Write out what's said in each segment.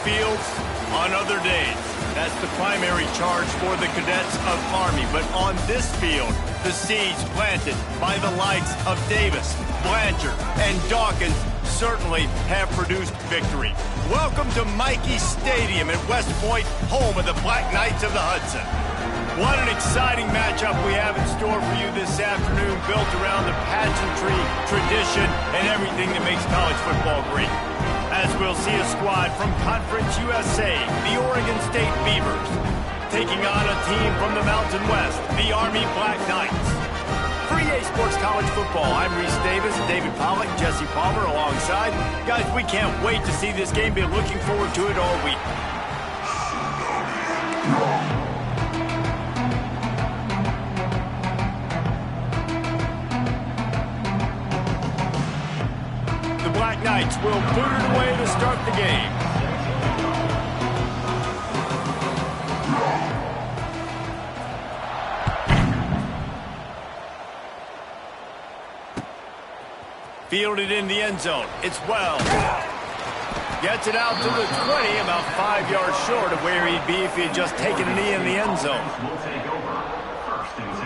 fields on other days. That's the primary charge for the cadets of Army. But on this field, the seeds planted by the likes of Davis, Blanchard, and Dawkins certainly have produced victory. Welcome to Michie Stadium in West Point, home of the Black Knights of the Hudson. What an exciting matchup we have in store for you this afternoon, built around the pageantry, tradition, and everything that makes college football great. As we'll see a squad from Conference USA, the Oregon State Beavers, taking on a team from the Mountain West, the Army Black Knights. For EA Sports College Football, I'm Reese Davis, David Pollack, Jesse Palmer alongside. Guys, we can't wait to see this game. Been looking forward to it all week. The Black Knights will boot it away to start the game. Fielded in the end zone. It's well. Gets it out to the 20, about 5 yards short of where he'd be if he had just taken a knee in the end zone. We'll take over. First and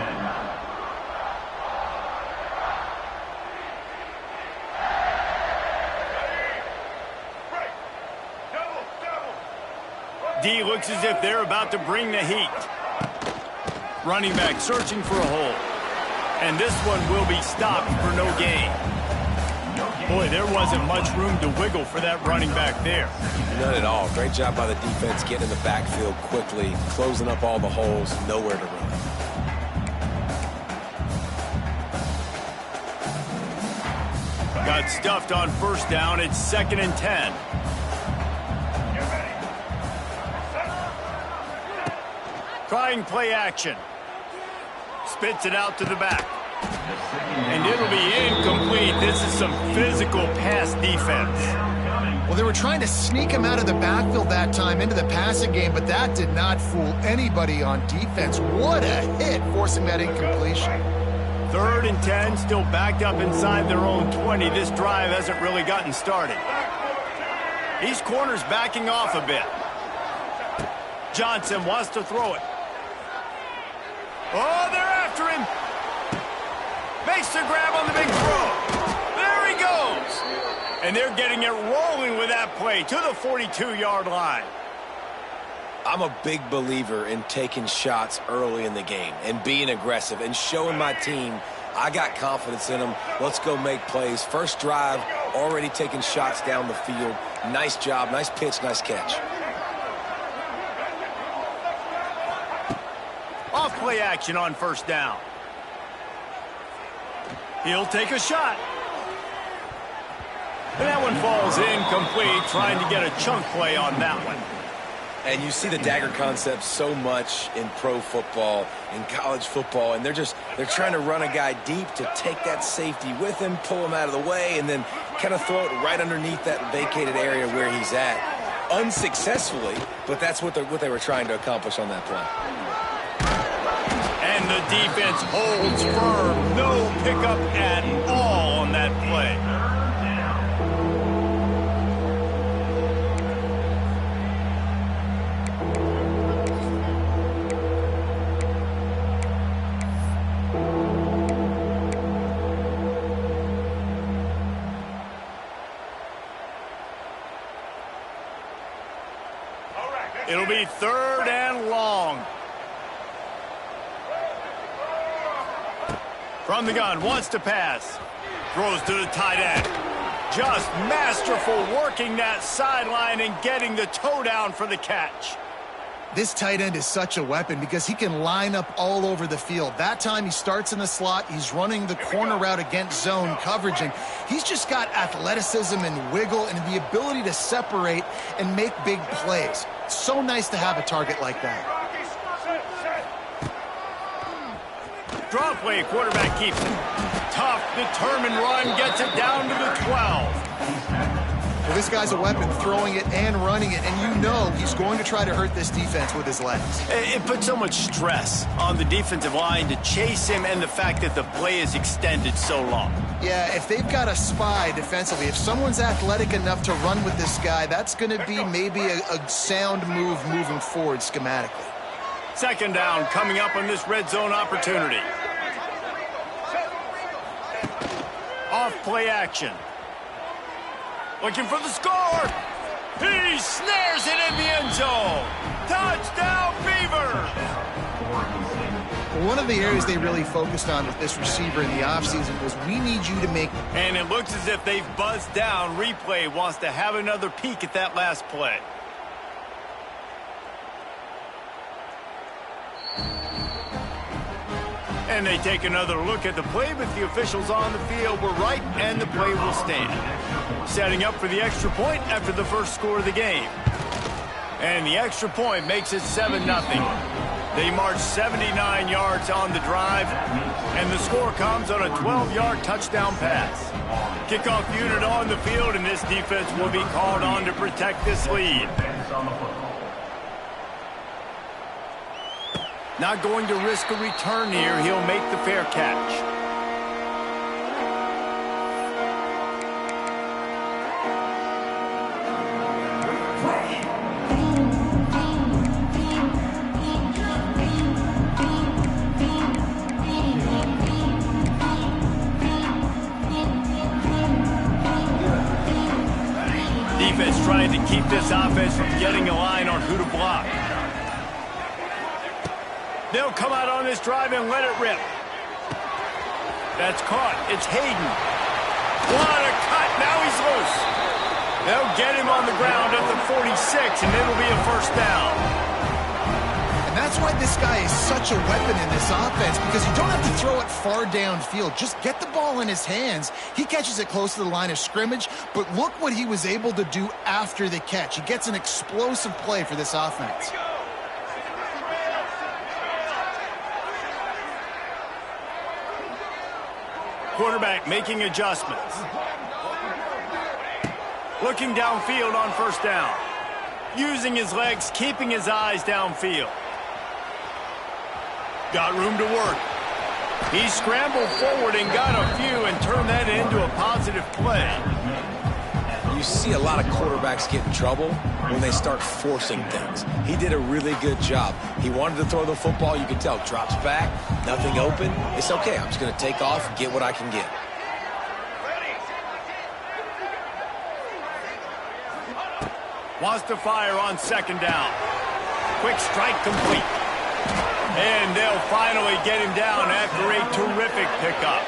10. D looks as if they're about to bring the heat. Running back searching for a hole. And this one will be stopped for no gain. Boy, there wasn't much room to wiggle for that running back there. None at all. Great job by the defense getting in the backfield quickly, closing up all the holes, nowhere to run. Got stuffed on first down. It's 2nd and 10. Trying play action. Spits it out to the back. And it'll be incomplete. This is some physical pass defense. Well, they were trying to sneak him out of the backfield that time into the passing game, but that did not fool anybody on defense. What a hit, forcing that incompletion. 3rd and 10, still backed up inside their own 20. This drive hasn't really gotten started. These corners backing off a bit. Johnson wants to throw it. Oh, they're after him. Makes the grab on the big throw. There he goes. And they're getting it rolling with that play to the 42-yard line. I'm a big believer in taking shots early in the game and being aggressive and showing my team I got confidence in them. Let's go make plays. First drive, already taking shots down the field. Nice job, nice pitch, nice catch. Off play action on first down. He'll take a shot. And that one falls incomplete, trying to get a chunk play on that one. And you see the dagger concept so much in pro football, in college football, and they're trying to run a guy deep to take that safety with him, pull him out of the way, and then kind of throw it right underneath that vacated area where he's at. Unsuccessfully, but that's what they were trying to accomplish on that play. And the defense holds firm. No pickup at all on that play. It'll be 3rd and long. From the gun, wants to pass. Throws to the tight end. Just masterful working that sideline and getting the toe down for the catch. This tight end is such a weapon because he can line up all over the field. That time he starts in the slot. He's running the corner route against zone coverage. And he's just got athleticism and wiggle and the ability to separate and make big plays. It's so nice to have a target like that. Draw play, quarterback keeps it. Tough, determined run, gets it down to the 12. Well, this guy's a weapon, throwing it and running it, and you know he's going to try to hurt this defense with his legs. It puts so much stress on the defensive line to chase him, and the fact that the play is extended so long. Yeah, if they've got a spy defensively, if someone's athletic enough to run with this guy, that's going to be maybe a sound move moving forward schematically. Second down coming up on this red zone opportunity. Off play action. Looking for the score. He snares it in the end zone. Touchdown, Beavers! One of the areas they really focused on with this receiver in the offseason was we need you to make... And it looks as if they've buzzed down. Replay wants to have another peek at that last play. And they take another look at the play, but the officials on the field were right, and the play will stand. Setting up for the extra point after the first score of the game. And the extra point makes it 7-0. They march 79 yards on the drive, and the score comes on a 12-yard touchdown pass. Kickoff unit on the field, and this defense will be called on to protect this lead. Not going to risk a return here. He'll make the fair catch. Defense trying to keep this offense from getting a line on who to block. They'll come out on this drive and let it rip. That's caught. It's Hayden. What a cut. Now he's loose. They'll get him on the ground at the 46, and it'll be a first down. And that's why this guy is such a weapon in this offense, because you don't have to throw it far downfield. Just get the ball in his hands. He catches it close to the line of scrimmage, but look what he was able to do after the catch. He gets an explosive play for this offense. Quarterback making adjustments. Looking downfield on first down. Using his legs, keeping his eyes downfield. Got room to work. He scrambled forward and got a few and turned that into a positive play. You see a lot of quarterbacks get in trouble when they start forcing things. He did a really good job. He wanted to throw the football. You can tell. Drops back. Nothing open. It's okay. I'm just going to take off and get what I can get. Wants to fire on second down. Quick strike complete. And they'll finally get him down after a terrific pickup.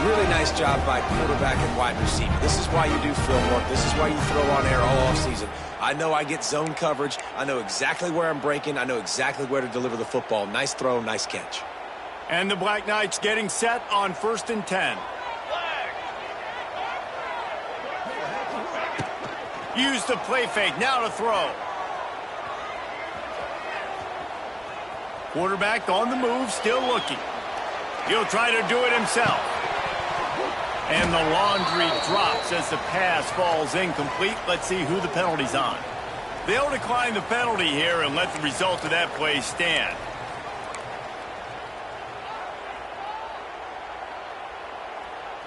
Really nice job by quarterback and wide receiver. This is why you do film work. This is why you throw on air all offseason. I know I get zone coverage. I know exactly where I'm breaking. I know exactly where to deliver the football. Nice throw, nice catch. And the Black Knights getting set on 1st and 10. Use the play fake. Now to throw. Quarterback on the move, still looking. He'll try to do it himself. And the laundry drops as the pass falls incomplete. Let's see who the penalty's on. They'll decline the penalty here and let the result of that play stand.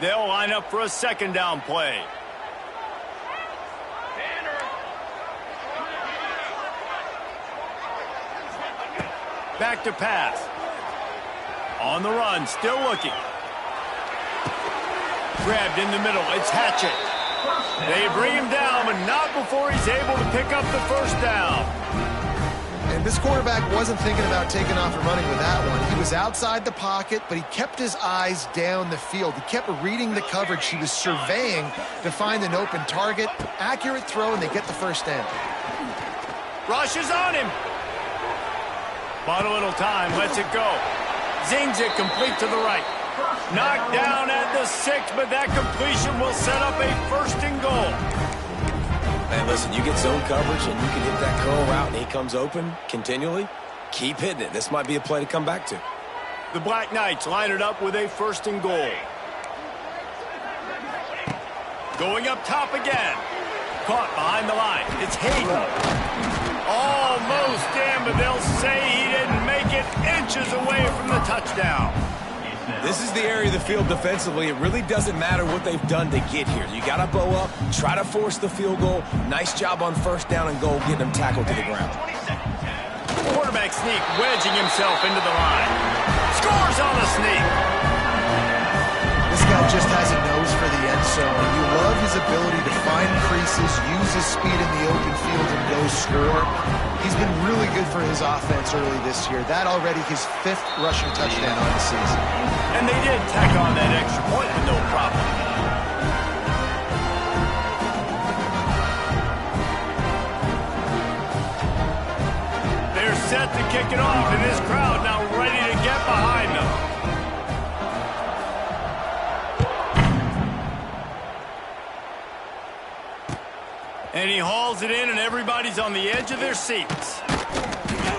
They'll line up for a second down play. Back to pass. On the run, still looking. Grabbed in the middle, it's Hatchett. They bring him down, but not before he's able to pick up the first down. And this quarterback wasn't thinking about taking off and running with that one. He was outside the pocket, but he kept his eyes down the field. He kept reading the coverage. He was surveying to find an open target. Accurate throw, and they get the first down. Rushes on him. Bought a little time, lets it go. Zings it complete to the right. Knocked down at the 6, but that completion will set up a 1st and goal. Man, listen, you get zone coverage and you can hit that curl route and he comes open continually. Keep hitting it. This might be a play to come back to. The Black Knights line it up with a 1st and goal. Going up top again. Caught behind the line. It's Hayden. Almost in, but they'll say he didn't make it, inches away from the touchdown. This is the area of the field defensively. It really doesn't matter what they've done to get here. You got to bow up, try to force the field goal. Nice job on first down and goal, getting them tackled to the ground. Quarterback sneak, wedging himself into the line. Scores on the sneak. This guy just has a nose for the end zone. You love his ability to find creases, use his speed in the open field, and go score. He's been really good for his offense early this year. That already his 5th rushing touchdown on the season. And they did tack on that extra point with no problem. They're set to kick it off, and this crowd now ready to get behind them. And he hauls it in, and everybody's on the edge of their seats.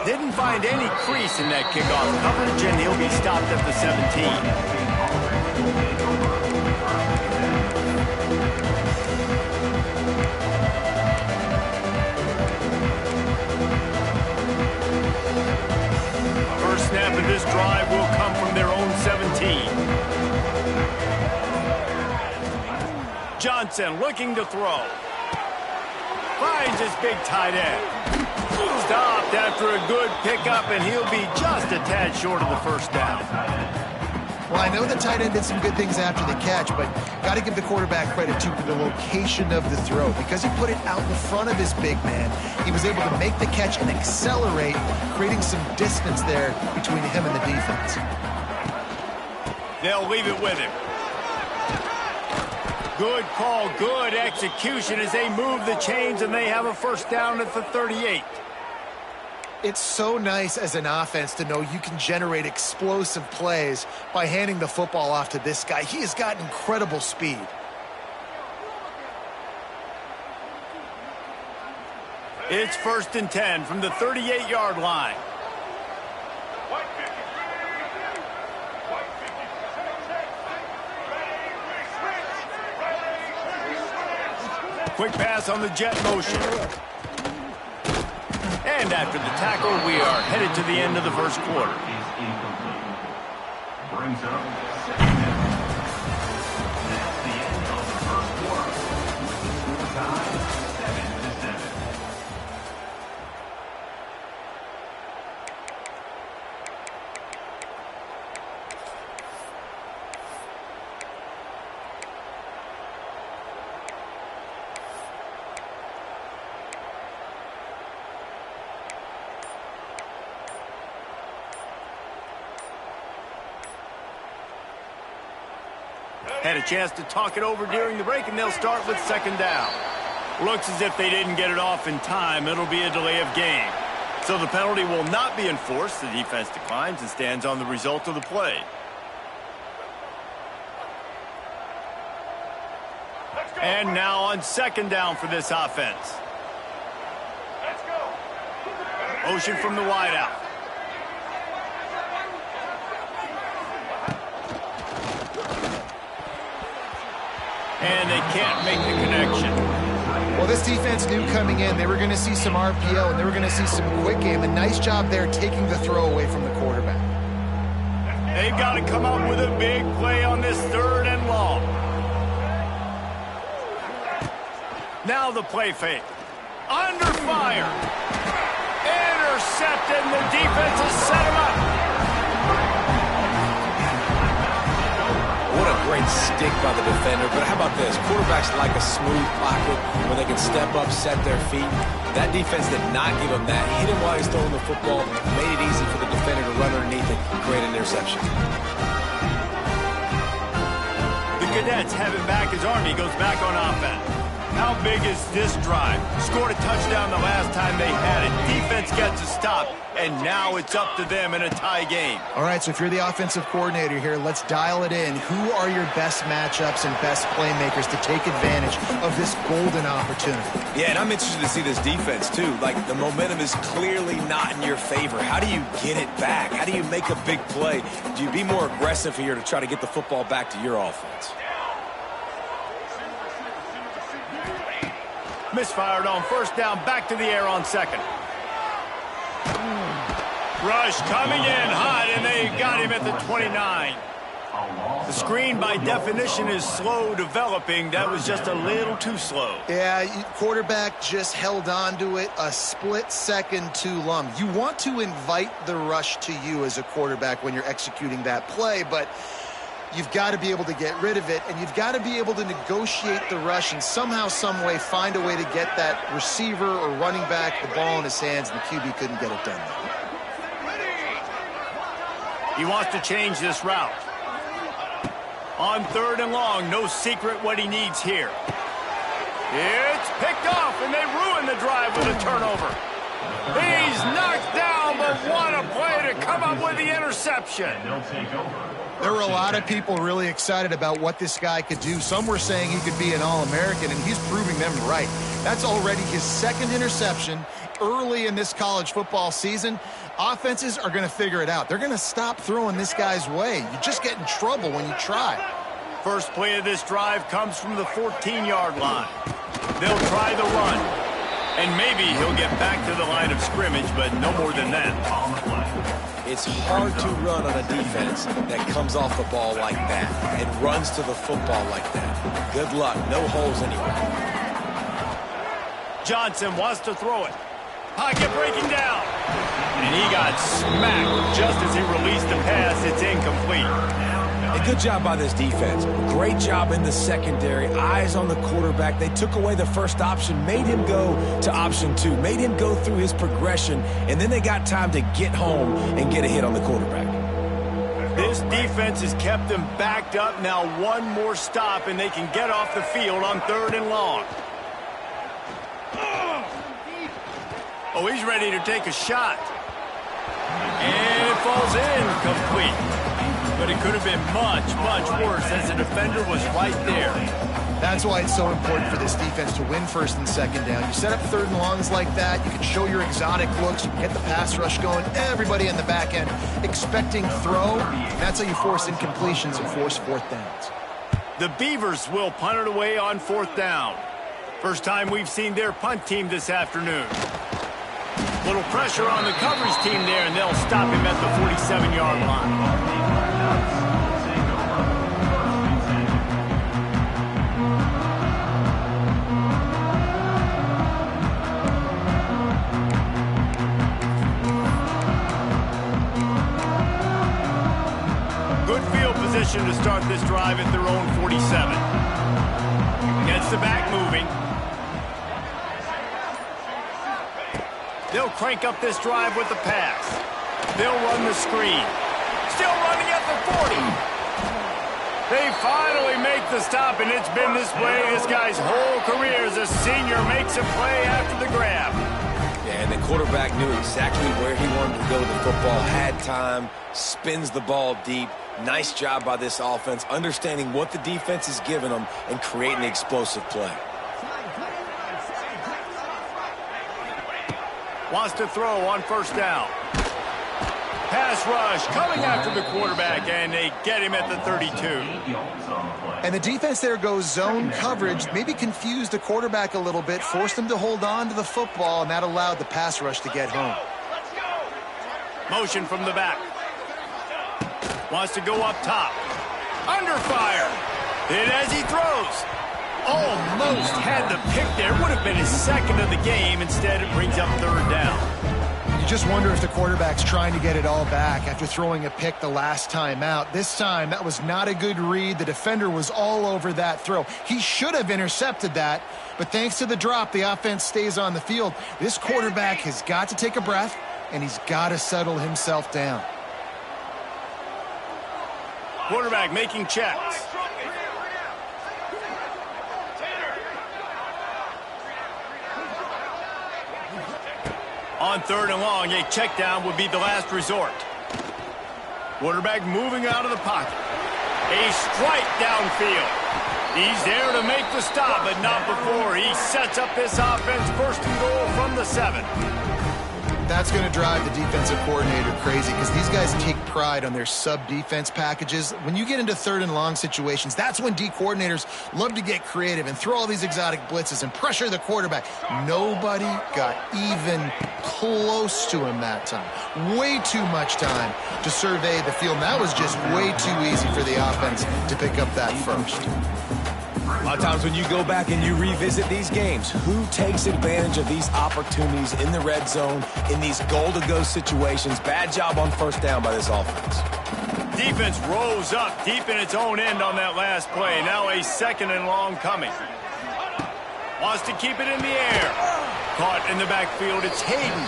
Didn't find any crease in that kickoff coverage, and he'll be stopped at the 17. First snap of this drive will come from their own 17. Johnson looking to throw. Finds his big tight end. Stopped after a good pickup, and he'll be just a tad short of the first down. Well, I know the tight end did some good things after the catch, but got to give the quarterback credit, too, for the location of the throw. Because he put it out in front of his big man, he was able to make the catch and accelerate, creating some distance there between him and the defense. They'll leave it with him. Good call, good execution as they move the chains, and they have a first down at the 38. It's so nice as an offense to know you can generate explosive plays by handing the football off to this guy. He has got incredible speed. It's 1st and 10 from the 38-yard line. Quick pass on the jet motion. And after the tackle, we are headed to the end of the first quarter. Brings up second down. That's the end of the first quarter. Score tie 7-7. Had a chance to talk it over during the break, and they'll start with 2nd down. Looks as if they didn't get it off in time. It'll be a delay of game. So the penalty will not be enforced. The defense declines and stands on the result of the play. And now on 2nd down for this offense. Motion from the wideout. And they can't make the connection. Well, this defense knew coming in they were going to see some RPO and they were going to see some quick game. A nice job there taking the throw away from the quarterback. They've got to come up with a big play on this 3rd and long. Now the play fake. Under fire. Intercepted, and the defense has set him up. What a great stick by the defender. But how about this? Quarterbacks like a smooth pocket where they can step up, set their feet. That defense did not give him that. Hit him while he's throwing the football. Made it easy for the defender to run underneath it and create an interception. The Cadets have him back as Army goes back on offense. How big is this drive? Scored a touchdown the last time they had it. Defense gets a stop, and now it's up to them in a tie game. All right, so if you're the offensive coordinator here, let's dial it in. Who are your best matchups and best playmakers to take advantage of this golden opportunity? Yeah, and I'm interested to see this defense, too. Like, the momentum is clearly not in your favor. How do you get it back? How do you make a big play? Do you be more aggressive here to try to get the football back to your offense? misfired on first down, back to the air on second. Rush coming in hot, and they got him at the 29. The screen, by definition, is slow developing. That was just a little too slow. Yeah, quarterback just held on to it a split second too long. You want to invite the rush to you as a quarterback when you're executing that play, but you've got to be able to get rid of it, and you've got to be able to negotiate the rush and somehow, some way find a way to get that receiver or running back the ball in his hands, and the QB couldn't get it done. He wants to change this route. On third and long, no secret what he needs here. It's picked off, and they ruin the drive with a turnover. He's knocked down, but what a play to come up with the interception. There were a lot of people really excited about what this guy could do. Some were saying he could be an All-American, and he's proving them right. That's already his second interception early in this college football season. Offenses are going to figure it out. They're going to stop throwing this guy's way. You just get in trouble when you try. First play of this drive comes from the 14-yard line. They'll try the run, and maybe he'll get back to the line of scrimmage, but no more than that. It's hard to run on a defense that comes off the ball like that and runs to the football like that. Good luck. No holes anywhere. Johnson wants to throw it. Pocket breaking down. And he got smacked just as he released the pass. It's incomplete. A good job by this defense. Great job in the secondary. Eyes on the quarterback. They took away the first option, made him go to option 2, made him go through his progression, and then they got time to get home and get a hit on the quarterback. This defense has kept them backed up. Now one more stop, and they can get off the field on third and long. Oh, he's ready to take a shot. And it falls incomplete. But it could have been much, much worse as the defender was right there. That's why it's so important for this defense to win first and second down. You set up third and longs like that, you can show your exotic looks, you can get the pass rush going, everybody in the back end expecting throw. That's how you force incompletions and force fourth downs. The Beavers will punt it away on fourth down. First time we've seen their punt team this afternoon. Little pressure on the coverage team there, and they'll stop him at the 47-yard line. Good field position to start this drive at their own 47. Gets the back moving. They'll crank up this drive with the pass. They'll run the screen. Still running at the 40. They finally make the stop, and it's been this way this guy's whole career as a senior makes a play after the grab. Yeah, and the quarterback knew exactly where he wanted to go with the football, had time, spins the ball deep. Nice job by this offense, understanding what the defense is giving them and creating an explosive play. Wants to throw on first down. Pass rush coming after the quarterback, and they get him at the 32. And the defense there goes zone coverage, maybe confused the quarterback a little bit, forced him to hold on to the football, and that allowed the pass rush to get home. Motion from the back. Wants to go up top. Under fire. Hit as he throws. Almost had the pick there. Would have been his second of the game. Instead, it brings up third down. You just wonder if the quarterback's trying to get it all back after throwing a pick the last time out. This time, that was not a good read. The defender was all over that throw. He should have intercepted that, but thanks to the drop, the offense stays on the field. This quarterback has got to take a breath, and he's got to settle himself down. Quarterback making checks. On third and long, a check down would be the last resort. Quarterback moving out of the pocket. A strike downfield. He's there to make the stop, but not before he sets up this offense first and goal from the 7. That's going to drive the defensive coordinator crazy because these guys take pride on their sub-defense packages. When you get into 3rd and long situations, that's when D coordinators love to get creative and throw all these exotic blitzes and pressure the quarterback. Nobody got even close to him that time. Way too much time to survey the field. And that was just way too easy for the offense to pick up that first. A lot of times when you go back and you revisit these games, who takes advantage of these opportunities in the red zone, in these goal-to-go situations? Bad job on 1st down by this offense. Defense rose up deep in its own end on that last play. Now a 2nd and long coming. Wants to keep it in the air. Caught in the backfield, it's Hayden.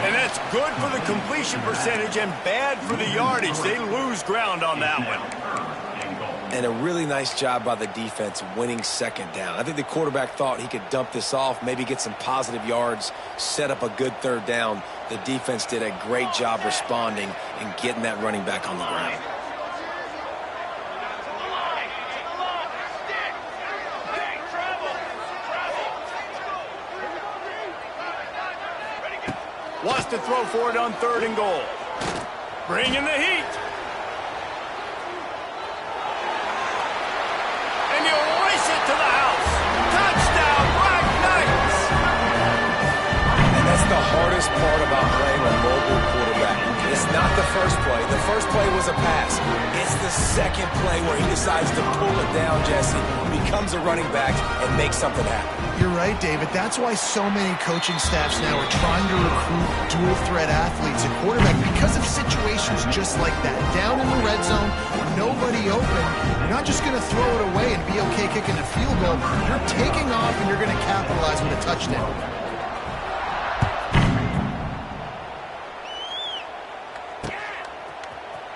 And that's good for the completion percentage and bad for the yardage. They lose ground on that one. And a really nice job by the defense winning 2nd down. I think the quarterback thought he could dump this off, maybe get some positive yards, set up a good 3rd down. The defense did a great job responding and getting that running back on the ground. Wants to throw for it on 3rd and goal. Bring in the heat. And you race it to the house. Touchdown, Black Knights! And that's the hardest part about playing a mobile quarterback. It's not the first play. The first play was a pass. It's the 2nd play where he decides to pull it down, Jesse, becomes a running back, and makes something happen. You're right, David. That's why so many coaching staffs now are trying to recruit dual-threat athletes at quarterback because of situations just like that. Down in the red zone, nobody open. You're not just going to throw it away and be okay kicking a field goal. You're taking off, and you're going to capitalize with a touchdown.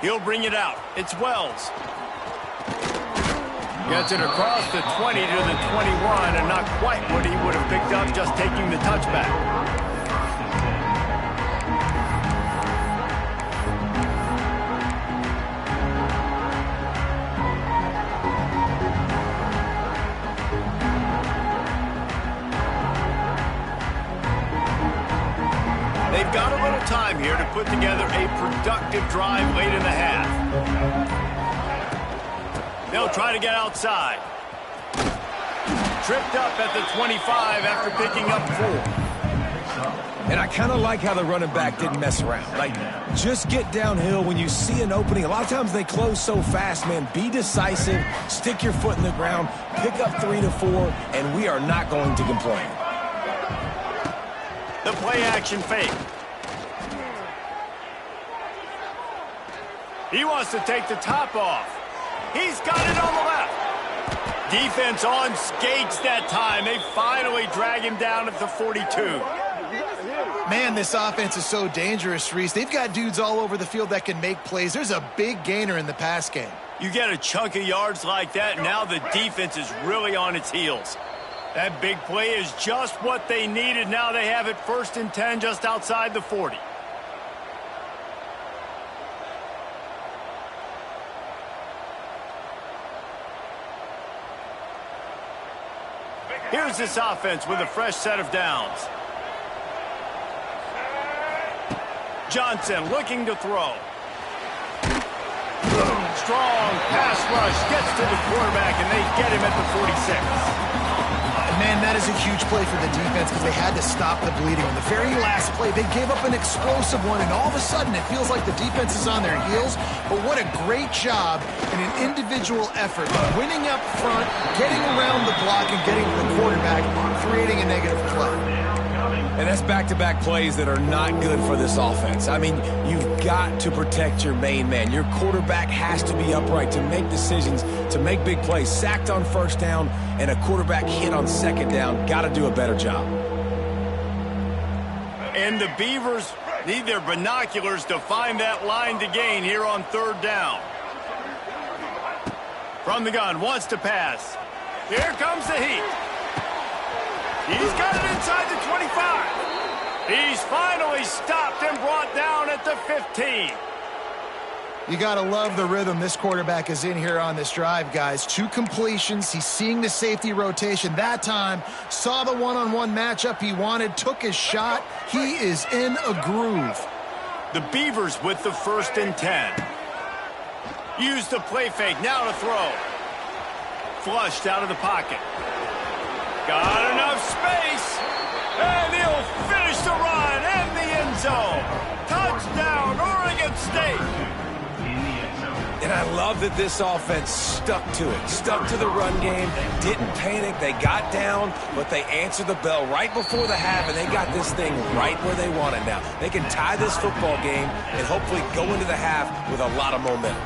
He'll bring it out. It's Wells. Gets it across the 20 to the 21, and not quite what he would have picked up just taking the touchback. They've got a little time here to put together a productive drive late in the half. They'll try to get outside. Tripped up at the 25 after picking up 4. And I kind of like how the running back didn't mess around. Like, just get downhill when you see an opening. A lot of times they close so fast, man. Be decisive, stick your foot in the ground, pick up 3 to 4, and we are not going to complain. The play action fake. He wants to take the top off. He's got it on the left. Defense on skates that time. They finally drag him down at the 42. Man, this offense is so dangerous, Reese. They've got dudes all over the field that can make plays. There's a big gainer in the pass game. You get a chunk of yards like that, now the defense is really on its heels. That big play is just what they needed. Now they have it 1st and 10 just outside the 40. Here's this offense with a fresh set of downs. Johnson looking to throw. Strong pass rush gets to the quarterback, and they get him at the 46. Man, that is a huge play for the defense because they had to stop the bleeding. On the very last play, they gave up an explosive one, and all of a sudden it feels like the defense is on their heels. But what a great job in an individual effort, winning up front, getting around the block, and getting to the quarterback, creating a negative play. And that's back-to-back plays that are not good for this offense. I mean, you've got to protect your main man. Your quarterback has to be upright to make decisions, to make big plays. Sacked on 1st down and a quarterback hit on 2nd down. Got to do a better job. And the Beavers need their binoculars to find that line to gain here on 3rd down. From the gun, wants to pass. Here comes the heat. He's got it inside the 25. He's finally stopped and brought down at the 15. You got to love the rhythm this quarterback is in here on this drive, guys. 2 completions. He's seeing the safety rotation. That time, saw the one-on-one matchup he wanted, took his shot. He is in a groove. The Beavers with the 1st and 10. Use the play fake. Now to throw. Flushed out of the pocket. Got enough space. And he'll finish the run in the end zone. Touchdown, Oregon State. And I love that this offense stuck to it, stuck to the run game, didn't panic. They got down, but they answered the bell right before the half, and they got this thing right where they want it now. They can tie this football game and hopefully go into the half with a lot of momentum.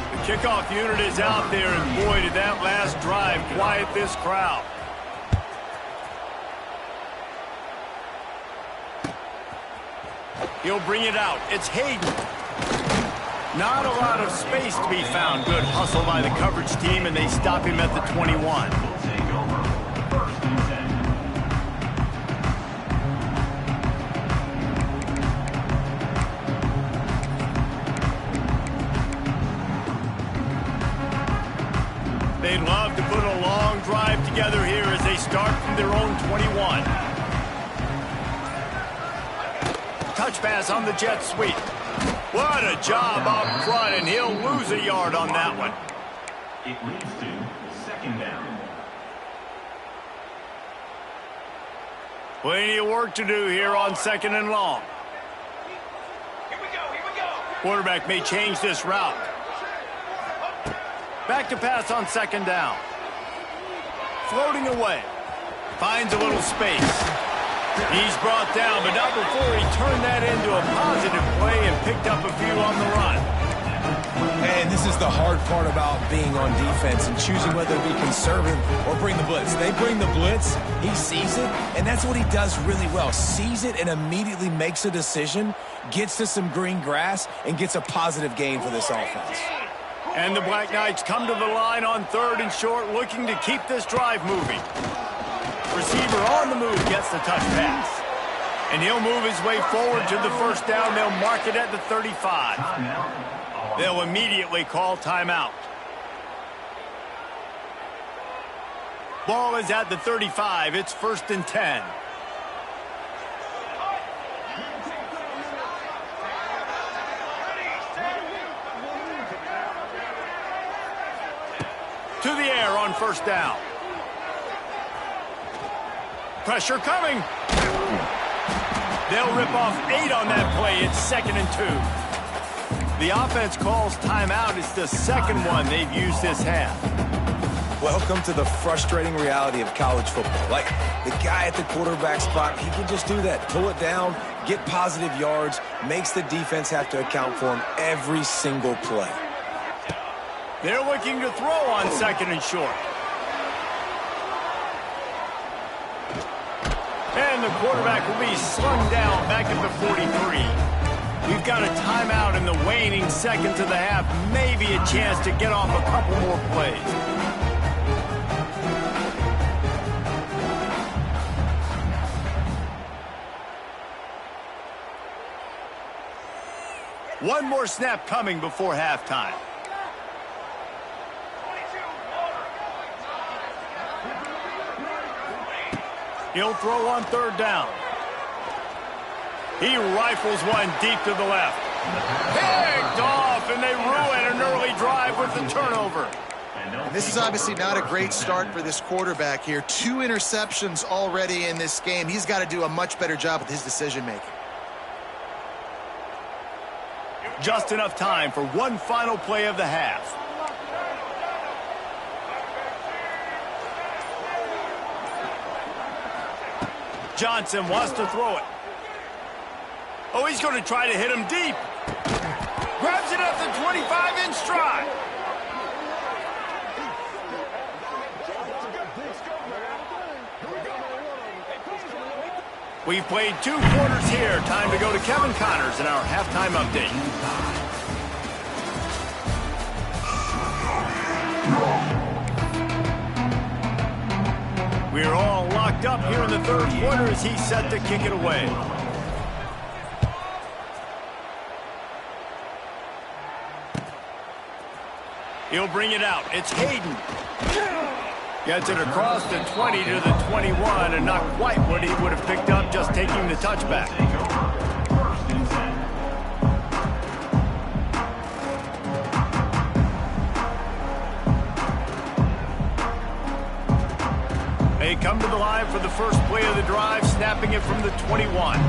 The kickoff unit is out there, and boy, did that last drive quiet this crowd. He'll bring it out. It's Hayden. Not a lot of space to be found. Good hustle by the coverage team, and they stop him at the 21. They'd love to put a long drive together here as they start from their own 21. Touch pass on the jet sweep. What a job up front, and he'll lose a yard on that one. It leads to 2nd down. Plenty of work to do here on 2nd and long. Here we go. Quarterback may change this route. Back to pass on 2nd down. Floating away. Finds a little space. He's brought down, but not before he turned that into a positive play and picked up a few on the run. And this is the hard part about being on defense and choosing whether to be conservative or bring the blitz. They bring the blitz, he sees it, and that's what he does really well. Sees it and immediately makes a decision, gets to some green grass, and gets a positive gain for this offense. And the Black Knights come to the line on 3rd and short, looking to keep this drive moving. Receiver on the move gets the touch pass. And he'll move his way forward to the 1st down. They'll mark it at the 35. They'll immediately call timeout. Ball is at the 35. It's 1st and 10. To the air on 1st down. Pressure coming. They'll rip off 8 on that play. It's 2nd and 2. The offense calls timeout. It's the 2nd one they've used this half. Welcome to the frustrating reality of college football. Like, the guy at the quarterback spot, he can just do that. Pull it down, get positive yards, makes the defense have to account for him every single play. They're looking to throw on 2nd and short. And the quarterback will be slung down back at the 43. We've got a timeout in the waning seconds of the half. Maybe a chance to get off a couple more plays. One more snap coming before halftime. He'll throw on 3rd down. He rifles one deep to the left. Picked off, and they ruin an early drive with the turnover. And this is obviously not a great start for this quarterback here. 2 interceptions already in this game. He's got to do a much better job with his decision-making. Just enough time for one final play of the half. Johnson wants to throw it. Oh, he's going to try to hit him deep. Grabs it at the 25 in stride. We've played 2 quarters here. Time to go to Kevin Connors in our halftime update. We're all locked up here in the 3rd quarter as he's set to kick it away. He'll bring it out. It's Hayden. Gets it across the 20 to the 21, and not quite what he would have picked up just taking the touchback. They come to the line for the first play of the drive, snapping it from the 21.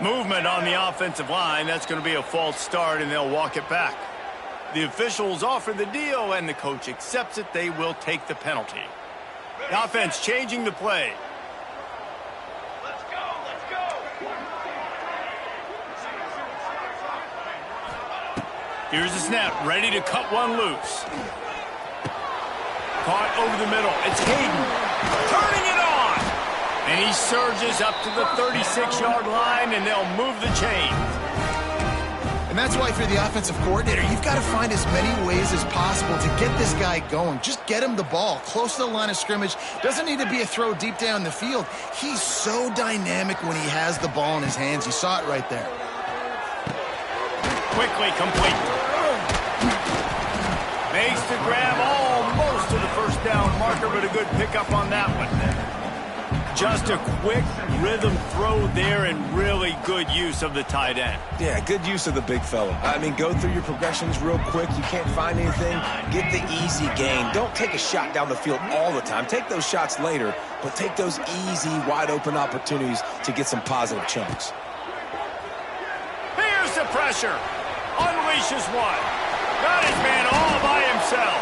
Movement on the offensive line. That's going to be a false start, and they'll walk it back. The officials offer the deal, and the coach accepts it. They will take the penalty. The offense changing the play. Let's go, let's go. Here's the snap, ready to cut one loose. Caught over the middle. It's Hayden. Turning it on. And he surges up to the 36-yard line, and they'll move the chains. And that's why if you're the offensive coordinator, you've got to find as many ways as possible to get this guy going. Just get him the ball close to the line of scrimmage. Doesn't need to be a throw deep down the field. He's so dynamic when he has the ball in his hands. You saw it right there. Quickly complete. Makes the grab almost to the first down marker, but a good pickup on that one. Just a quick rhythm throw there and really good use of the tight end. Yeah, good use of the big fella. I mean, go through your progressions real quick. You can't find anything. Get the easy gain. Don't take a shot down the field all the time. Take those shots later, but take those easy, wide-open opportunities to get some positive chunks. Here's the pressure. Unleashes one. Got his man all by himself.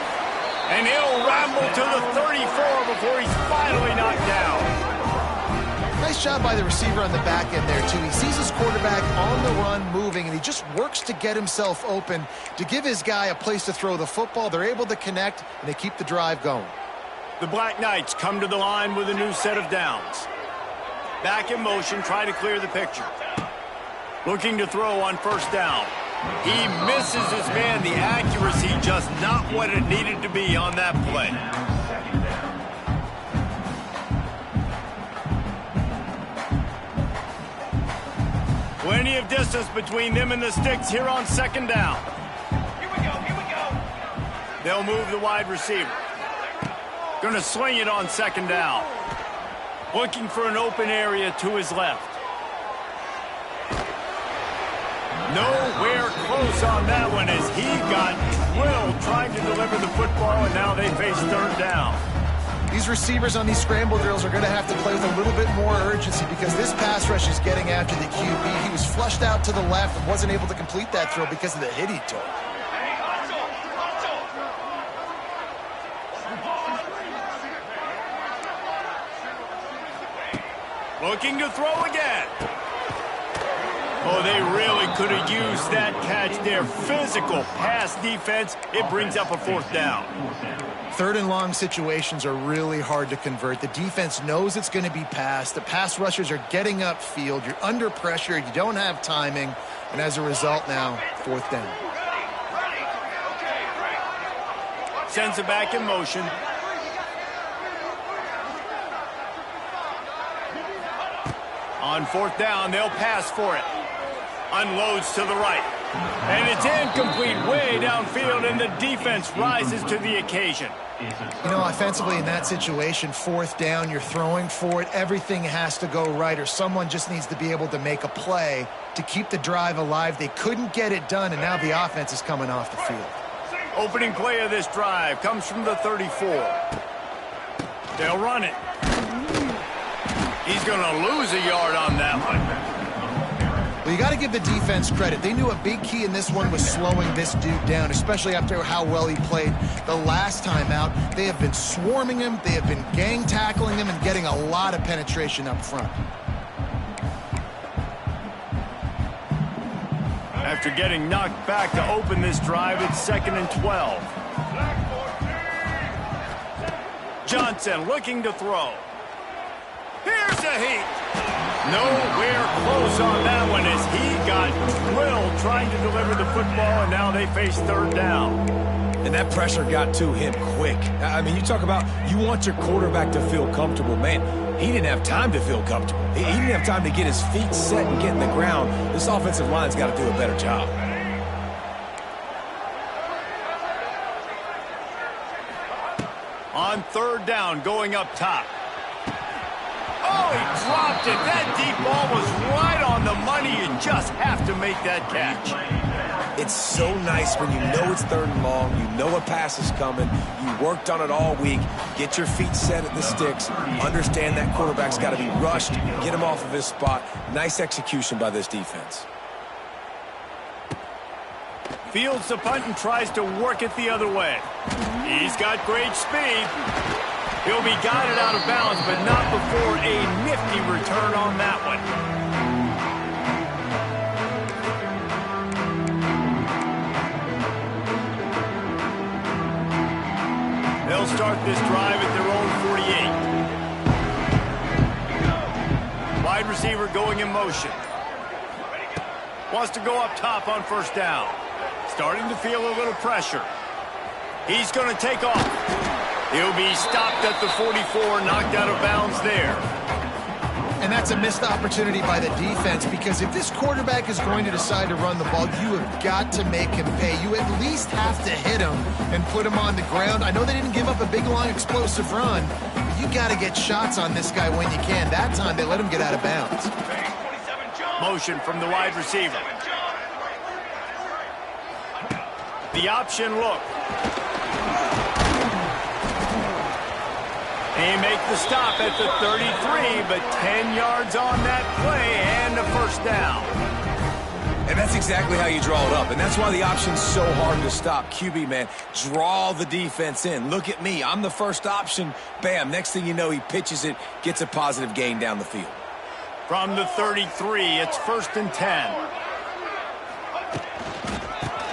And he'll ramble to the 34 before he's finally knocked down. Nice job by the receiver on the back end there, too. He sees his quarterback on the run moving, and he just works to get himself open to give his guy a place to throw the football. They're able to connect, and they keep the drive going. The Black Knights come to the line with a new set of downs. Back in motion, try to clear the picture. Looking to throw on first down. He misses his man. The accuracy just not what it needed to be on that play. Plenty of distance between them and the sticks here on second down. Here we go, here we go. They'll move the wide receiver. Gonna sling it on second down. Looking for an open area to his left. Nowhere close on that one as he got drilled trying to deliver the football, and now they face third down. These receivers on these scramble drills are going to have to play with a little bit more urgency because this pass rush is getting after the QB. He was flushed out to the left and wasn't able to complete that throw because of the hit he took. Hey, hustle, hustle. Looking to throw again. Oh, they really could have used that catch there. Physical pass defense. It brings up a fourth down. Third and long situations are really hard to convert. The defense knows it's going to be passed. The pass rushers are getting upfield. You're under pressure. You don't have timing. And as a result now, fourth down. Sends it back in motion. On fourth down, they'll pass for it. Unloads to the right. And it's incomplete way downfield, and the defense rises to the occasion. You know, offensively in that situation, fourth down, you're throwing for it. Everything has to go right, or someone just needs to be able to make a play to keep the drive alive. They couldn't get it done, and now the offense is coming off the field. Opening play of this drive comes from the 34. They'll run it. He's going to lose a yard on that one. Well, you got to give the defense credit. They knew a big key in this one was slowing this dude down, especially after how well he played the last time out. They have been swarming him. They have been gang tackling him and getting a lot of penetration up front. After getting knocked back to open this drive, it's 2nd and 12. Johnson looking to throw. Here's a heat. Nowhere close on that one as he got drilled trying to deliver the football, and now they face third down. And that pressure got to him quick. I mean, you talk about you want your quarterback to feel comfortable. Man, he didn't have time to feel comfortable. He didn't have time to get his feet set and get in the ground. This offensive line's got to do a better job. On third down, going up top. Oh, he dropped it. That deep ball was right on the money. You just have to make that catch. It's so nice when you know it's third and long, you know a pass is coming, you worked on it all week, get your feet set at the sticks, understand that quarterback's got to be rushed, get him off of his spot. Nice execution by this defense. Fields the punt and tries to work it the other way. He's got great speed. He'll be guided out of bounds, but not before a nifty return on that one. They'll start this drive at their own 48. Wide receiver going in motion. Wants to go up top on first down. Starting to feel a little pressure. He's going to take off. He'll be stopped at the 44, knocked out of bounds there. And that's a missed opportunity by the defense, because if this quarterback is going to decide to run the ball, you have got to make him pay. You at least have to hit him and put him on the ground. I know they didn't give up a big, long, explosive run, but you got to get shots on this guy when you can. That time, they let him get out of bounds. Motion from the wide receiver. The option look. They make the stop at the 33, but 10 yards on that play and a first down. And that's exactly how you draw it up, and that's why the option's so hard to stop. QB, man, draw the defense in. Look at me. I'm the first option. Bam. Next thing you know, he pitches it, gets a positive gain down the field. From the 33, it's 1st and 10.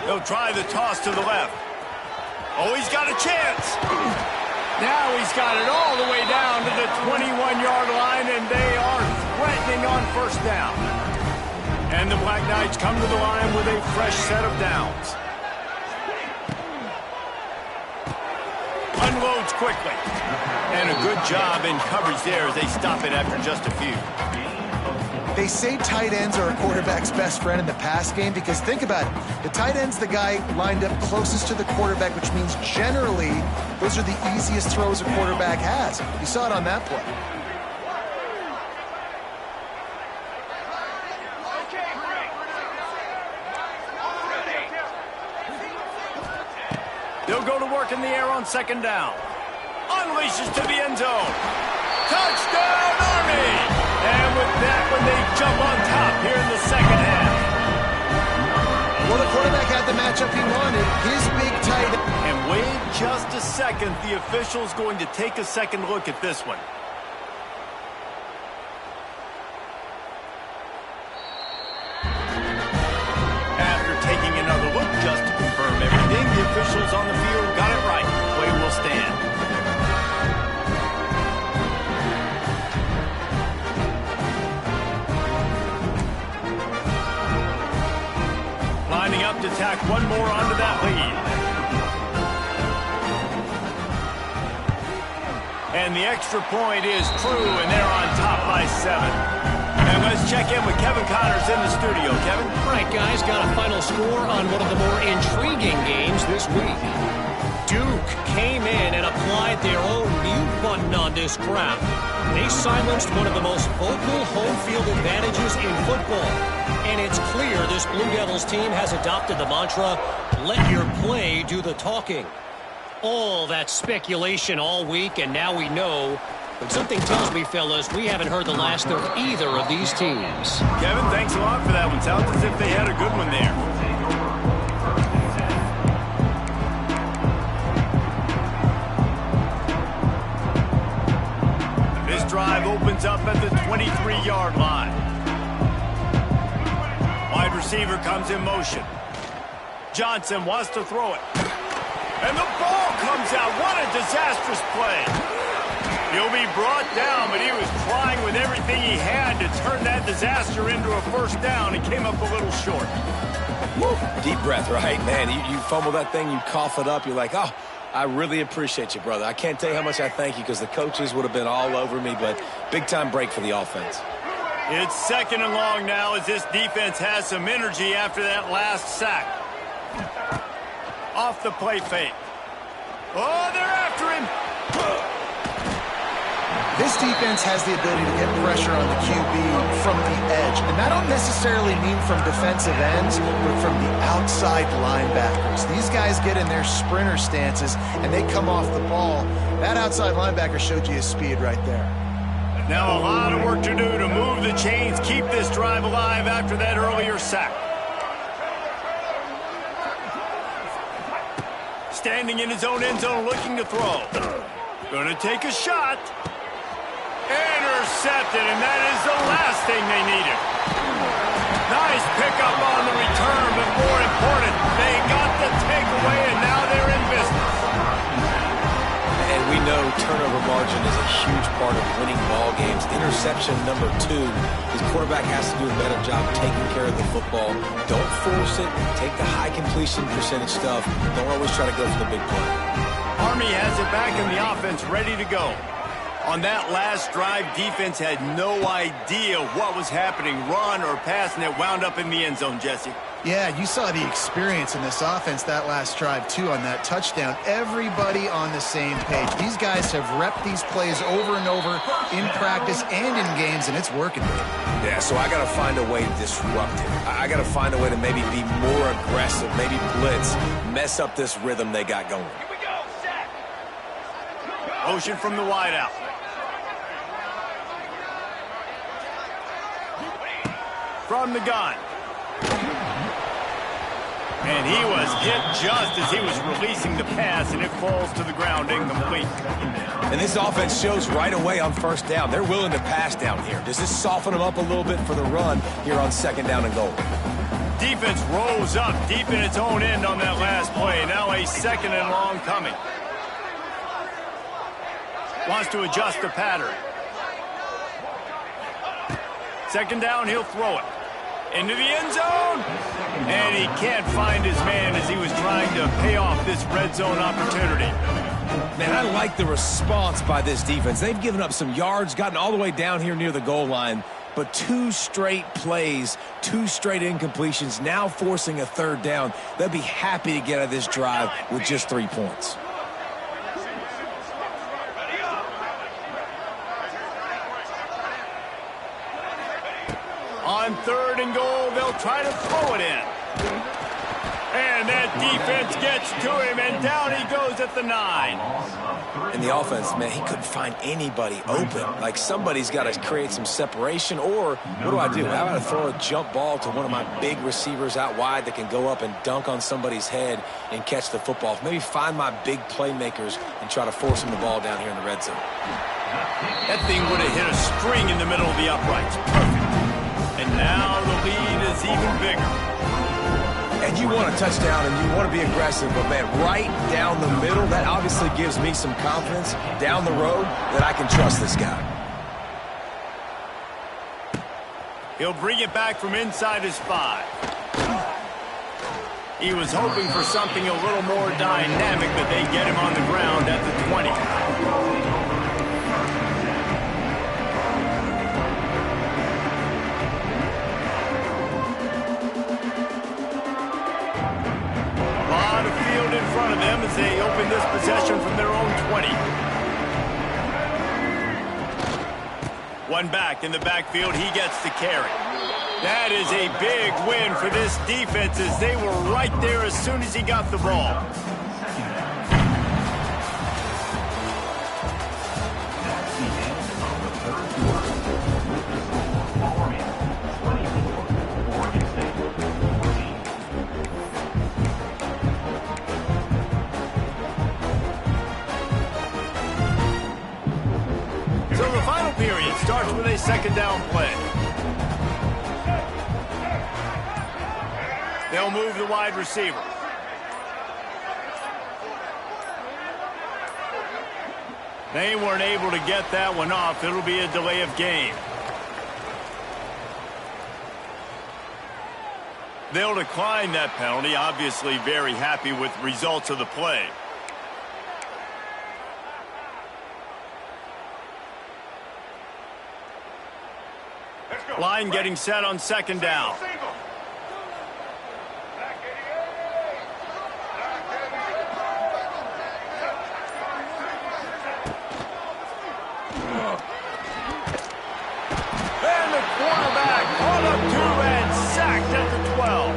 He'll try the toss to the left. Oh, he's got a chance. Now he's got it all the way down to the 21-yard line, and they are threatening on first down. And the Black Knights come to the line with a fresh set of downs. Unloads quickly. And a good job in coverage there as they stop it after just a few. They say tight ends are a quarterback's best friend in the pass game because think about it. The tight end's the guy lined up closest to the quarterback, which means generally those are the easiest throws a quarterback has. You saw it on that play. They'll go to work in the air on second down. Unleashes to the end zone. Touchdown, Army! And with that one, they jump on top here in the second half. Well, the quarterback had the matchup he wanted. His big tight end. And wait just a second. The official's going to take a second look at this one. After taking another look just to confirm everything, the officials on the field got it right. Play will stand. Lining up to tack one more onto that lead. And the extra point is true, and they're on top by 7. And let's check in with Kevin Connors in the studio. Kevin? All right, guys, got a final score on one of the more intriguing games this week. Duke came in and applied their own mute button on this crowd. They silenced one of the most vocal home field advantages in football. And it's clear this Blue Devils team has adopted the mantra, let your play do the talking. All that speculation all week, and now we know. But something tells me, fellas, we haven't heard the last of either of these teams. Kevin, thanks a lot for that one. Sounds as if they had a good one there. This drive opens up at the 23-yard line. Wide receiver comes in motion. Johnson wants to throw it. And the ball comes out. What a disastrous play. He'll be brought down, but he was trying with everything he had to turn that disaster into a first down and came up a little short. Woo. Deep breath, right? Man, you fumble that thing, you cough it up, you're like, oh, I really appreciate you, brother. I can't tell you how much I thank you because the coaches would have been all over me, but big-time break for the offense. It's 2nd and long now as this defense has some energy after that last sack. Off the play fake. Oh, they're after him. This defense has the ability to get pressure on the QB from the edge. And that don't necessarily mean from defensive ends, but from the outside linebackers. These guys get in their sprinter stances, and they come off the ball. That outside linebacker showed you his speed right there. Now a lot of work to do to move the chains, keep this drive alive after that earlier sack. Standing in his own end zone looking to throw. Gonna take a shot. Intercepted, and that is the last thing they needed. Nice pickup on the return, but more important, they got the takeaway, and now they're in business. And we know turnover margin is a huge part of winning ball games. Interception number 2. His quarterback has to do a better job taking care of the football. Don't force it. Take the high completion percentage stuff. Don't always try to go for the big play. Army has it back in the offense, ready to go. On that last drive, defense had no idea what was happening, run or pass, and it wound up in the end zone, Jesse. Yeah, you saw the experience in this offense that last drive, too, on that touchdown. Everybody on the same page. These guys have repped these plays over and over in practice and in games, and it's working. Yeah, so I got to find a way to disrupt it. I got to find a way to maybe be more aggressive, maybe blitz, mess up this rhythm they got going. Here we go, set. Motion from the wideout. From the gun. And he was hit just as he was releasing the pass, and it falls to the ground incomplete. And this offense shows right away on 1st down. They're willing to pass down here. Does this soften them up a little bit for the run here on 2nd down and goal? Defense rose up deep in its own end on that last play. Now a 2nd and long coming. Wants to adjust the pattern. 2nd down, he'll throw it. Into the end zone. And he can't find his man as he was trying to pay off this red zone opportunity. Man, I like the response by this defense. They've given up some yards, gotten all the way down here near the goal line, but 2 straight plays, 2 straight incompletions, now forcing a 3rd down. They'll be happy to get out of this drive with just 3 points. On 3rd and goal, they'll try to throw it in. And that defense gets to him, and down he goes at the 9. And the offense, man, he couldn't find anybody open. Like, somebody's got to create some separation, or what do? How about I throw a jump ball to one of my big receivers out wide that can go up and dunk on somebody's head and catch the football? Maybe find my big playmakers and try to force them the ball down here in the red zone. That thing would have hit a string in the middle of the uprights. Perfect. And now the lead is even bigger. And you want a touchdown and you want to be aggressive, but, man, right down the middle, that obviously gives me some confidence down the road that I can trust this guy. He'll bring it back from inside his 5. He was hoping for something a little more dynamic, but they get him on the ground at the 20. In front of them as they open this possession from their own 20. One back in the backfield, he gets the carry. That is a big win for this defense as they were right there as soon as he got the ball. Starts with a 2nd down play. They'll move the wide receiver. They weren't able to get that one off. It'll be a delay of game. They'll decline that penalty, obviously very happy with the results of the play. Line getting set on second down. And the quarterback on up two and sacked at the 12.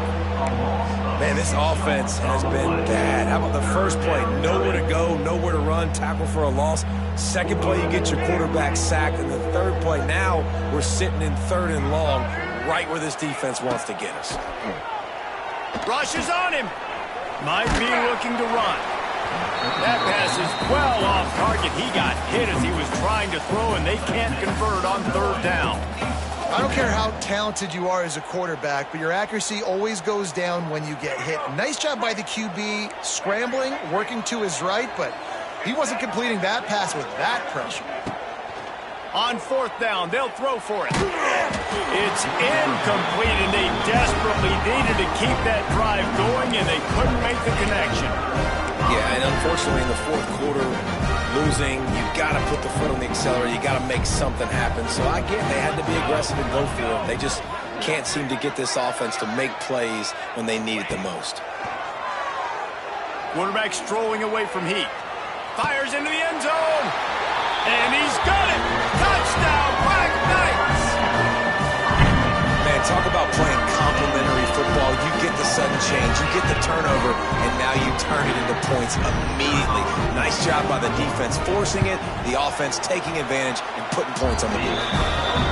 Man, this offense has been bad. How about the first play? Nowhere to go, nowhere to run, tackle for a loss. Second play, you get your quarterback sacked. And the third play, now we're sitting in third and long, right where this defense wants to get us. Rush is on him. Might be looking to run. That pass is well off target. He got hit as he was trying to throw, and they can't convert on third down. I don't care how talented you are as a quarterback, but your accuracy always goes down when you get hit. Nice job by the QB scrambling, working to his right, but he wasn't completing that pass with that pressure. On fourth down, they'll throw for it. It's incomplete, and they desperately needed to keep that drive going, and they couldn't make the connection. Yeah, and unfortunately in the fourth quarter, losing, you've got to put the foot on the accelerator. You got to make something happen. So I get they had to be aggressive and go for it. They just can't seem to get this offense to make plays when they need it the most. Quarterback strolling away from Heat. Fires into the end zone. And he's got it. Touchdown, Black Knights. Man, talk about playing complementary football. You get the sudden change, you get the turnover, and now you turn it into points immediately. Nice job by the defense forcing it, the offense taking advantage and putting points on the board.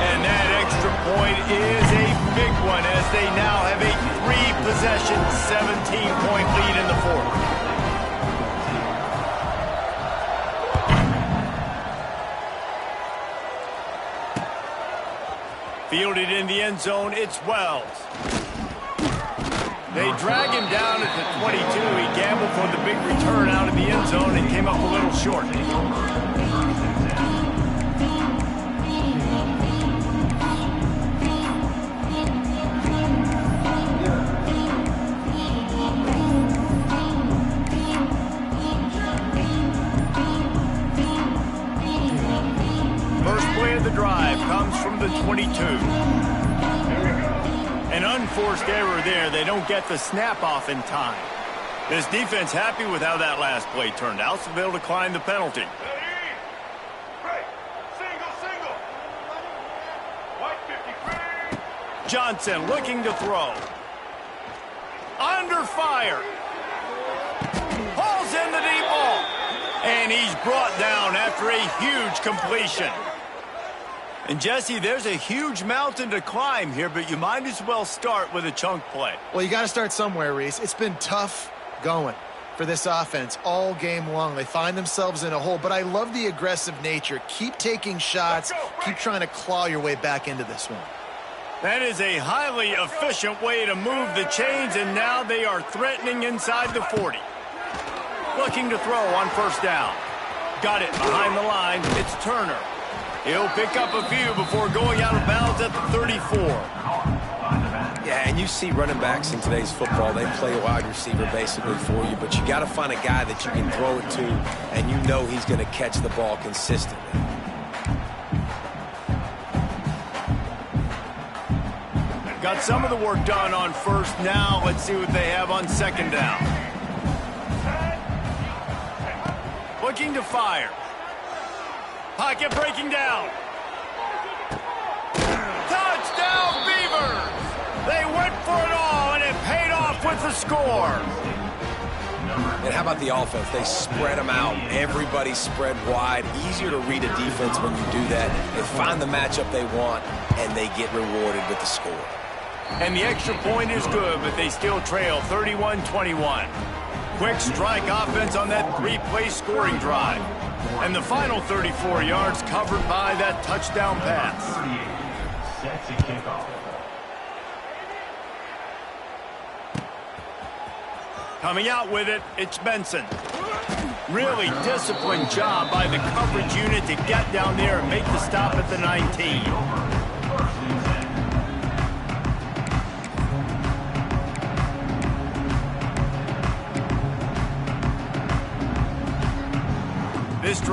And that extra point is a big one as they now have a 3-possession, 17-point lead in the fourth. Fielded in the end zone, it's Wells. They drag him down at the 22. He gambled for the big return out of the end zone and came up a little short. First play of the drive comes from the 22. An unforced error there. They don't get the snap off in time. This defense happy with how that last play turned out, so they'll decline the penalty. Johnson looking to throw. Under fire. Pulls in the deep ball. And he's brought down after a huge completion. And, Jesse, there's a huge mountain to climb here, but you might as well start with a chunk play. Well, you got to start somewhere, Reese. It's been tough going for this offense all game long. They find themselves in a hole, but I love the aggressive nature. Keep taking shots. Keep trying to claw your way back into this one. That is a highly efficient way to move the chains, and now they are threatening inside the 40. Looking to throw on first down. Got it behind the line. It's Turner. He'll pick up a few before going out of bounds at the 34. Yeah, and you see running backs in today's football, they play a wide receiver basically for you, but you got to find a guy that you can throw it to, and you know he's going to catch the ball consistently. Got some of the work done on first. Now let's see what they have on second down. Looking to fire. Pocket breaking down. Touchdown, Beavers! They went for it all, and it paid off with the score. And how about the offense? They spread them out. Everybody spread wide. Easier to read a defense when you do that. They find the matchup they want, and they get rewarded with the score. And the extra point is good, but they still trail 31-21. Quick strike offense on that 3-play scoring drive. And the final 34 yards covered by that touchdown pass. Set to kick off. Coming out with it, it's Benson. Really disciplined job by the coverage unit to get down there and make the stop at the 19.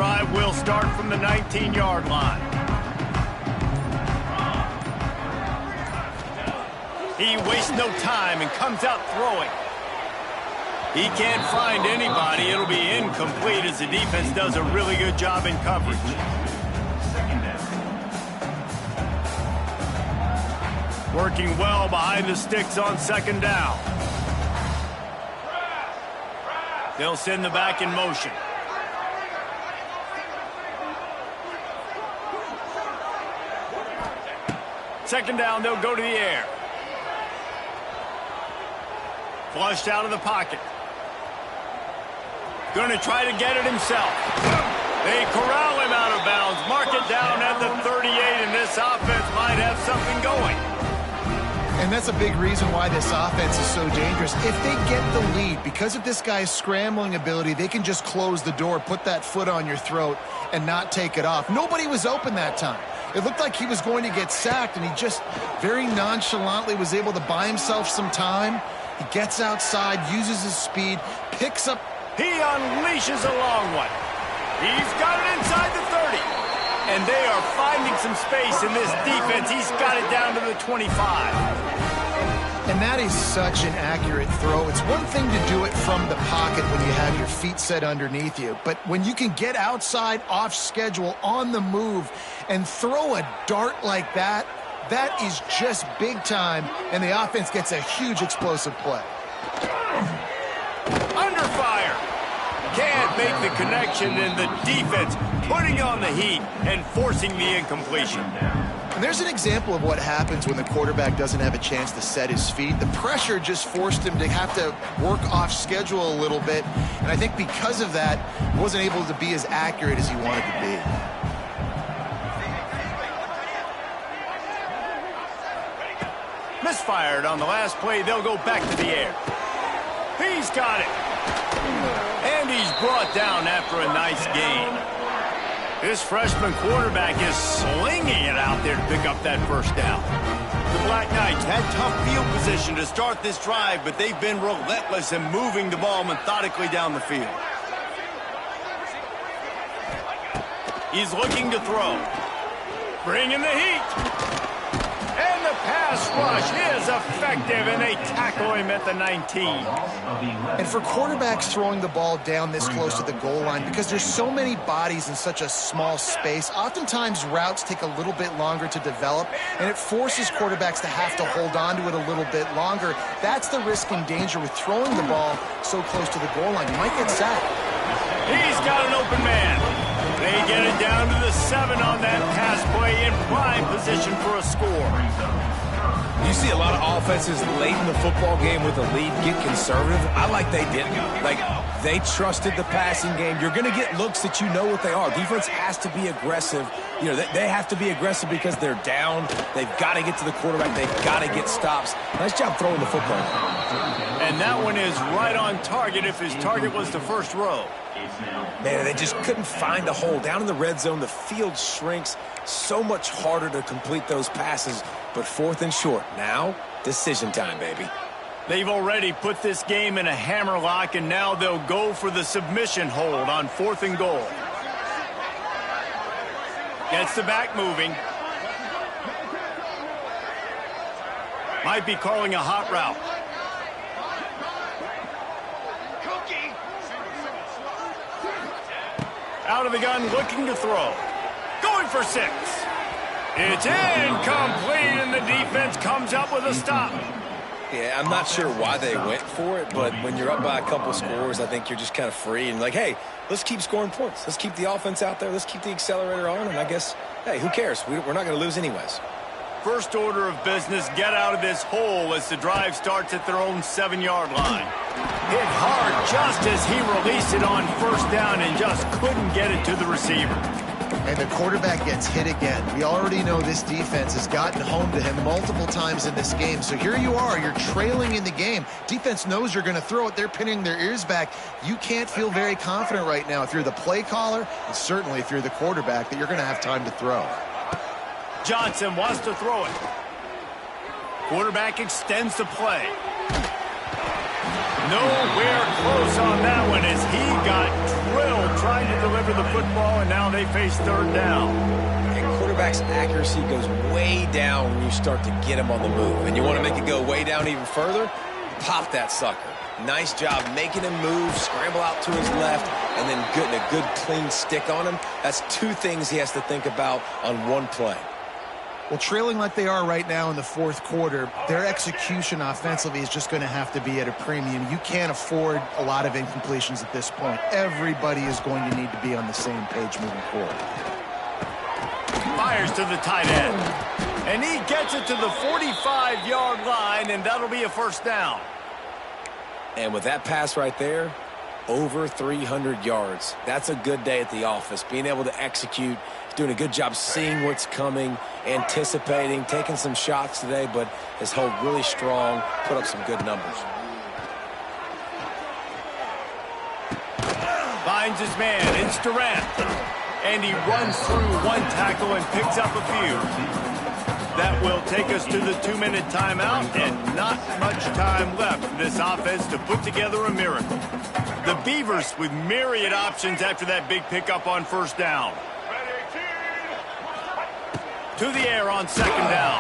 drive will start from the 19-yard line. He wastes no time and comes out throwing. He can't find anybody. It'll be incomplete as the defense does a really good job in coverage. Working well behind the sticks on second down. They'll send the back in motion. Second down, they'll go to the air. Flushed out of the pocket. Going to try to get it himself. They corral him out of bounds. Mark it down at the 38, and this offense might have something going. And that's a big reason why this offense is so dangerous. If they get the lead, because of this guy's scrambling ability, they can just close the door, put that foot on your throat, and not take it off. Nobody was open that time. It looked like he was going to get sacked, and he just very nonchalantly was able to buy himself some time. He gets outside, uses his speed, picks up. He unleashes a long one. He's got it inside the 30. And they are finding some space in this defense. He's got it down to the 25. And that is such an accurate throw. It's one thing to do it from the pocket when you have your feet set underneath you. But when you can get outside, off schedule, on the move, and throw a dart like that, that is just big time. And the offense gets a huge explosive play. Under fire. Can't make the connection, and the defense putting on the heat and forcing the incompletion. And there's an example of what happens when the quarterback doesn't have a chance to set his feet. The pressure just forced him to have to work off schedule a little bit. And I think because of that, he wasn't able to be as accurate as he wanted to be. Misfired on the last play. They'll go back to the air. He's got it. And he's brought down after a nice gain. This freshman quarterback is slinging it out there to pick up that first down. The Black Knights had tough field position to start this drive, but they've been relentless in moving the ball methodically down the field. He's looking to throw. Bringing the heat. And the pass rush is effective, and they tackle him at the 19. And for quarterbacks throwing the ball down this close to the goal line, because there's so many bodies in such a small space, oftentimes routes take a little bit longer to develop, and it forces quarterbacks to have to hold on to it a little bit longer. That's the risk and danger with throwing the ball so close to the goal line. You might get sacked. He's got an open man. They get it down to the 7 on that pass play in prime position for a score. You see a lot of offenses late in the football game with a lead get conservative. I like they didn't. Like, they trusted the passing game. You're going to get looks that you know what they are. Defense has to be aggressive. You know, they have to be aggressive because they're down. They've got to get to the quarterback. They've got to get stops. Nice job throwing the football. And that one is right on target if his target was the first row. Man, they just couldn't find a hole. Down in the red zone, the field shrinks. So much harder to complete those passes. But 4th and short. Now, decision time, baby. They've already put this game in a hammerlock, and now they'll go for the submission hold on 4th and goal. Gets the back moving. Might be calling a hot route. Out of the gun, looking to throw. Going for 6. It's incomplete, and the defense comes up with a stop. Yeah, I'm not sure why they went for it, but when you're up by a couple scores, I think you're just kind of free and like, hey, let's keep scoring points. Let's keep the offense out there. Let's keep the accelerator on, and I guess, hey, who cares? We're not going to lose anyways. First order of business, get out of this hole as the drive starts at their own 7-yard line. Hit hard just as he released it on first down and just couldn't get it to the receiver. And the quarterback gets hit again. We already know this defense has gotten home to him multiple times in this game. So here you are, you're trailing in the game. Defense knows you're going to throw it. They're pinning their ears back. You can't feel very confident right now if you're the play caller, and certainly if you're the quarterback, that you're going to have time to throw. Johnson wants to throw it. Quarterback extends the play. Nowhere close on that one as he got drilled trying to deliver the football, and now they face third down. And quarterback's accuracy goes way down when you start to get him on the move. And you want to make it go way down even further? Pop that sucker. Nice job making him move, scramble out to his left, and then getting a good clean stick on him. That's two things he has to think about on one play. Well, trailing like they are right now in the fourth quarter, their execution offensively is just going to have to be at a premium. You can't afford a lot of incompletions at this point. Everybody is going to need to be on the same page moving forward. Fires to the tight end. And he gets it to the 45-yard line, and that'll be a first down. And with that pass right there, over 300 yards. That's a good day at the office. Being able to execute, doing a good job seeing what's coming, anticipating, taking some shots today, but has held really strong, put up some good numbers. Finds his man, it's Durant. And he runs through one tackle and picks up a few. That will take us to the 2-minute timeout, and not much time left for this offense to put together a miracle. The Beavers with myriad options after that big pickup on first down. To the air on second down.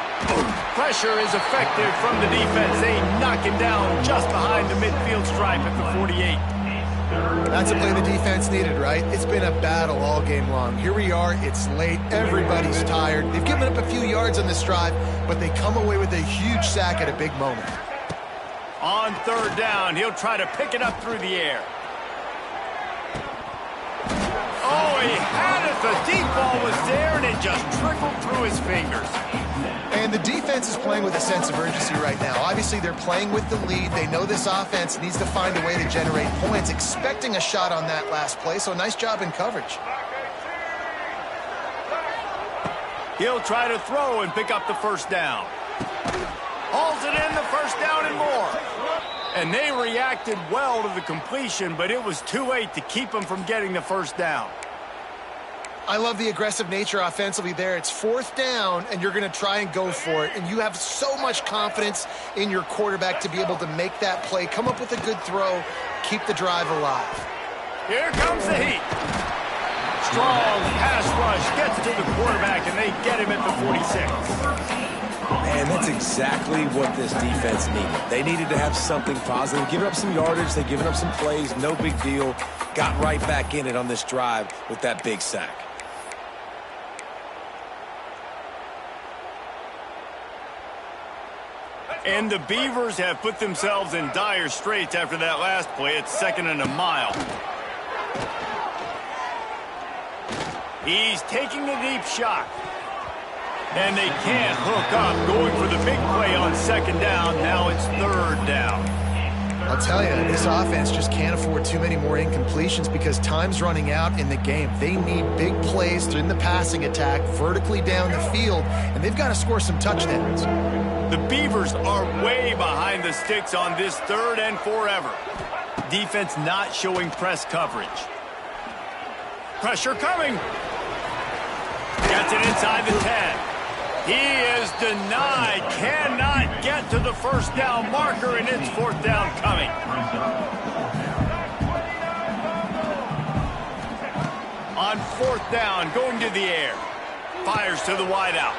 Pressure is effective from the defense. They knock him down just behind the midfield stripe at the 48. That's a play the defense needed, right? It's been a battle all game long. Here we are. It's late. Everybody's tired. They've given up a few yards on this drive, but they come away with a huge sack at a big moment. On third down, he'll try to pick it up through the air. Oh, he had it. The deep ball was there, and it just trickled through his fingers. And the defense is playing with a sense of urgency right now. Obviously, they're playing with the lead. They know this offense needs to find a way to generate points, expecting a shot on that last play, so nice job in coverage. He'll try to throw and pick up the first down. Hauls it in, the first down and more. And they reacted well to the completion, but it was too late to keep them from getting the first down. I love the aggressive nature offensively there. It's fourth down, and you're going to try and go for it. And you have so much confidence in your quarterback to be able to make that play, come up with a good throw, keep the drive alive. Here comes the heat. Strong pass rush gets to the quarterback, and they get him at the 46. And that's exactly what this defense needed. They needed to have something positive. Giving up some yardage, they've given up some plays, no big deal. Got right back in it on this drive with that big sack. And the Beavers have put themselves in dire straits after that last play. It's 2nd and a mile. He's taking a deep shot. And they can't hook up, going for the big play on second down. Now it's third down. I'll tell you, this offense just can't afford too many more incompletions because time's running out in the game. They need big plays in the passing attack, vertically down the field, and they've got to score some touchdowns. The Beavers are way behind the sticks on this 3rd and forever. Defense not showing press coverage. Pressure coming. Gets it inside the 10. He is denied, cannot get to the first down marker, and it's 4th down coming. On 4th down, going to the air. Fires to the wideout.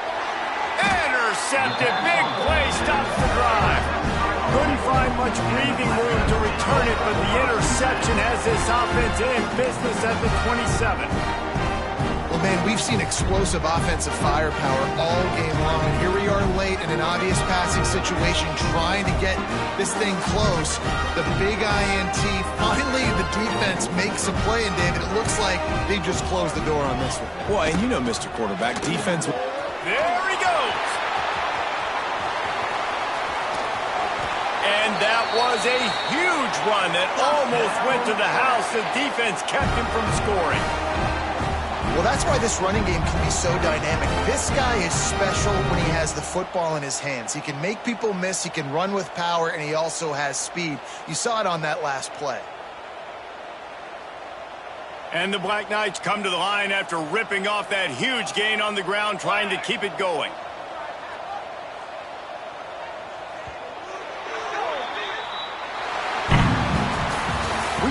Intercepted, big play, stops the drive. Couldn't find much breathing room to return it, but the interception has this offense in business at the 27. Well, man, we've seen explosive offensive firepower all game long, and here we are late in an obvious passing situation trying to get this thing close. The big INT, finally the defense makes a play, and David, it looks like they just closed the door on this one. Well, and you know, Mr. Quarterback, defense. There he goes. And that was a huge run that almost went to the house. The defense kept him from scoring. Well, that's why this running game can be so dynamic. This guy is special when he has the football in his hands. He can make people miss, he can run with power, and he also has speed. You saw it on that last play. And the Black Knights come to the line after ripping off that huge gain on the ground, trying to keep it going.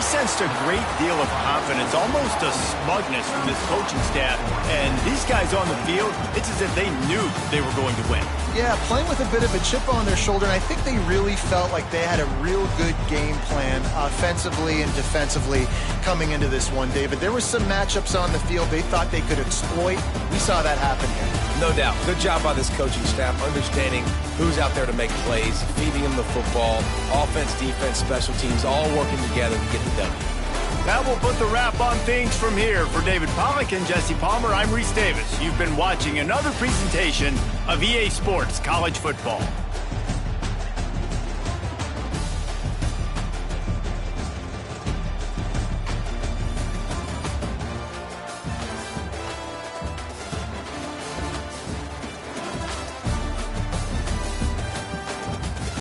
we sensed a great deal of confidence, almost a smugness from this coaching staff. And these guys on the field, it's as if they knew they were going to win. Yeah, playing with a bit of a chip on their shoulder, and I think they really felt like they had a real good game plan offensively and defensively coming into this one, David. There were some matchups on the field they thought they could exploit. We saw that happen here. No doubt. Good job by this coaching staff, understanding who's out there to make plays, feeding them the football, offense, defense, special teams, all working together to get the W. That will put the wrap on things from here. For David Pollack and Jesse Palmer, I'm Reese Davis. You've been watching another presentation of EA Sports College Football.